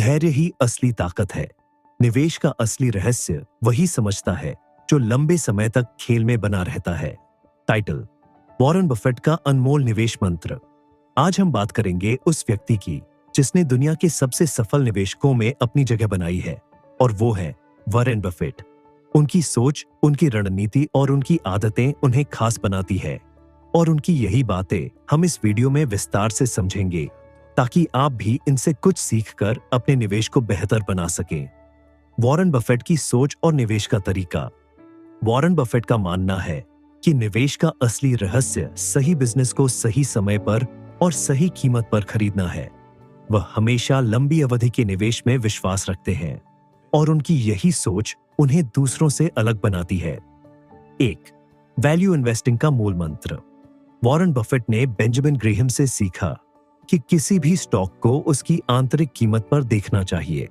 धैर्य ही असली ताकत है। निवेश का असली रहस्य वही समझता है जो लंबे समय तक खेल में बना रहता है। टाइटल: वॉरेन बफेट का अनमोल निवेश मंत्र। आज हम बात करेंगे उस व्यक्ति की जिसने दुनिया के सबसे सफल निवेशकों में अपनी जगह बनाई है, और वो है वॉरेन बफेट। उनकी सोच, उनकी रणनीति और उनकी आदतें उन्हें खास बनाती है, और उनकी यही बातें हम इस वीडियो में विस्तार से समझेंगे ताकि आप भी इनसे कुछ सीखकर अपने निवेश को बेहतर बना सकें। वॉरेन बफेट की सोच और निवेश का तरीका। वॉरेन बफेट का मानना है कि निवेश का असली रहस्य सही बिजनेस को सही समय पर और सही कीमत पर खरीदना है। वह हमेशा लंबी अवधि के निवेश में विश्वास रखते हैं, और उनकी यही सोच उन्हें दूसरों से अलग बनाती है। 1. वैल्यू इन्वेस्टिंग का मूल मंत्र। वॉरेन बफेट ने बेंजामिन ग्रेहम से सीखा कि किसी भी स्टॉक को उसकी आंतरिक कीमत पर देखना चाहिए,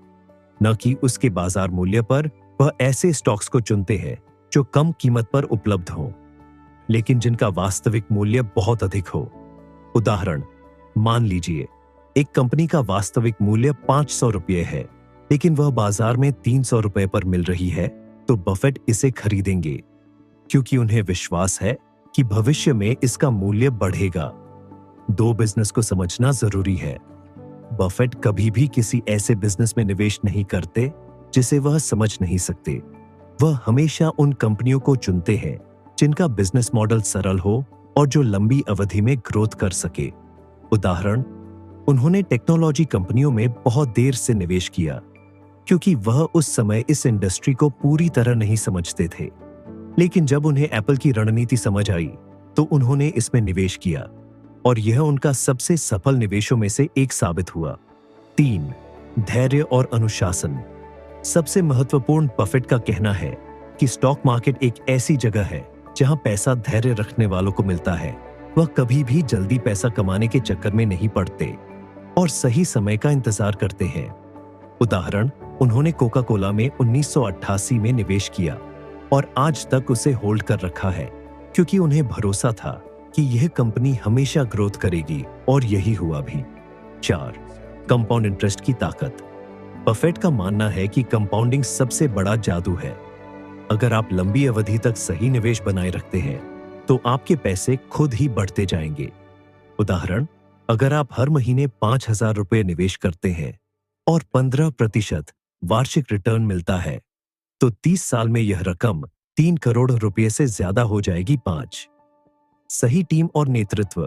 न कि उसके बाजार मूल्य पर। वह ऐसे स्टॉक्स को चुनते हैं जो कम कीमत पर उपलब्ध हों, लेकिन जिनका वास्तविक मूल्य बहुत अधिक हो। उदाहरण: मान लीजिए एक कंपनी का वास्तविक मूल्य 500 रुपये है, लेकिन वह बाजार में 300 रुपये पर मिल रही है, तो बफेट इसे खरीदेंगे क्योंकि उन्हें विश्वास है कि भविष्य में इसका मूल्य बढ़ेगा। 2 बिजनेस को समझना जरूरी है। बफेट कभी भी किसी ऐसे बिजनेस में निवेश नहीं करते जिसे वह समझ नहीं सकते। वह हमेशा उन कंपनियों को चुनते हैं जिनका बिजनेस मॉडल सरल हो और जो लंबी अवधि में ग्रोथ कर सके। उदाहरण: उन्होंने टेक्नोलॉजी कंपनियों में बहुत देर से निवेश किया क्योंकि वह उस समय इस इंडस्ट्री को पूरी तरह नहीं समझते थे, लेकिन जब उन्हें एप्पल की रणनीति समझ आई तो उन्होंने इसमें निवेश किया, और यह उनका सबसे सफल निवेशों में से एक साबित हुआ। 3. धैर्य और अनुशासन। सबसे महत्वपूर्ण, बफेट का कहना है कि स्टॉक मार्केट एक ऐसी जगह है जहां पैसा धैर्य रखने वालों को मिलता है। वह कभी भी जल्दी पैसा कमाने के चक्कर में नहीं पड़ते और सही समय का इंतजार करते हैं। उदाहरण: उन्होंने कोका कोला में 1988 में निवेश किया और आज तक उसे होल्ड कर रखा है क्योंकि उन्हें भरोसा था कि यह कंपनी हमेशा ग्रोथ करेगी, और यही हुआ भी। 4. कंपाउंड इंटरेस्ट की ताकत। बफेट का मानना है कि कंपाउंडिंग सबसे बड़ा जादू है। अगर आप लंबी अवधि तक सही निवेश बनाए रखते हैं तो आपके पैसे खुद ही बढ़ते जाएंगे। उदाहरण: अगर आप हर महीने 5,000 रुपये निवेश करते हैं और 15% वार्षिक रिटर्न मिलता है, तो 30 साल में यह रकम 3 करोड़ रुपये से ज्यादा हो जाएगी। 5. सही टीम और नेतृत्व।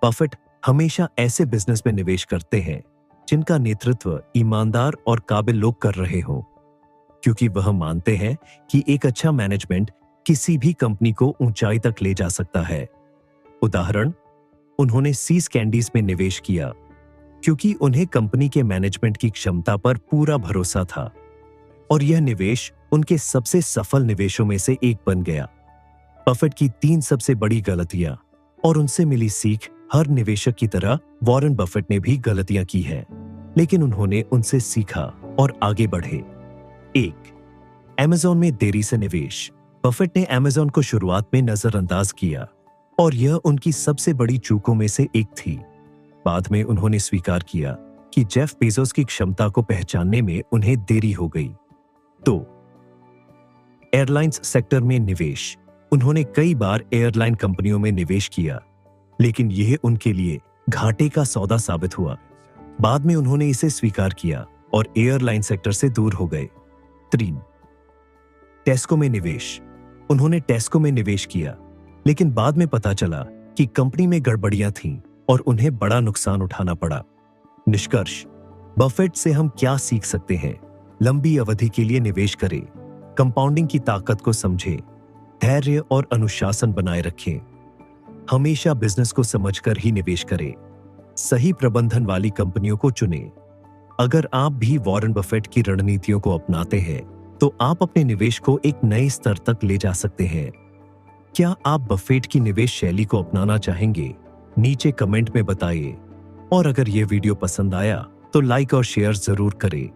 बफेट हमेशा ऐसे बिजनेस में निवेश करते हैं जिनका नेतृत्व ईमानदार और काबिल लोग कर रहे हों, क्योंकि वह मानते हैं कि एक अच्छा मैनेजमेंट किसी भी कंपनी को ऊंचाई तक ले जा सकता है। उदाहरण: उन्होंने सीज कैंडीज में निवेश किया क्योंकि उन्हें कंपनी के मैनेजमेंट की क्षमता पर पूरा भरोसा था, और यह निवेश उनके सबसे सफल निवेशों में से एक बन गया। बफेट की 3 सबसे बड़ी गलतियां और उनसे मिली सीख। हर निवेशक की तरह वॉरेन बफेट ने भी गलतियां की हैं, लेकिन उन्होंने उनसे सीखा और आगे बढ़े। 1. अमेज़न में देरी से निवेश। बफेट ने अमेज़न को शुरुआत में नजरअंदाज किया, और यह उनकी सबसे बड़ी चूकों में से एक थी। बाद में उन्होंने स्वीकार किया कि जेफ बेजोस की क्षमता को पहचानने में उन्हें देरी हो गई। 2. एयरलाइंस सेक्टर में निवेश। उन्होंने कई बार एयरलाइन कंपनियों में निवेश किया, लेकिन यह उनके लिए घाटे का सौदा साबित हुआ। बाद में उन्होंने इसे स्वीकार किया और एयरलाइन सेक्टर से दूर हो गए। 3. टेस्को में निवेश। उन्होंने टेस्को में निवेश किया, लेकिन बाद में पता चला कि कंपनी में गड़बड़ियां थीं और उन्हें बड़ा नुकसान उठाना पड़ा। निष्कर्ष: बफेट से हम क्या सीख सकते हैं? लंबी अवधि के लिए निवेश करें, कंपाउंडिंग की ताकत को समझें, धैर्य और अनुशासन बनाए रखें, हमेशा बिजनेस को समझकर ही निवेश करें, सही प्रबंधन वाली कंपनियों को चुनें। अगर आप भी वॉरेन बफेट की रणनीतियों को अपनाते हैं तो आप अपने निवेश को एक नए स्तर तक ले जा सकते हैं। क्या आप बफेट की निवेश शैली को अपनाना चाहेंगे? नीचे कमेंट में बताइए, और अगर यह वीडियो पसंद आया तो लाइक और शेयर जरूर करें।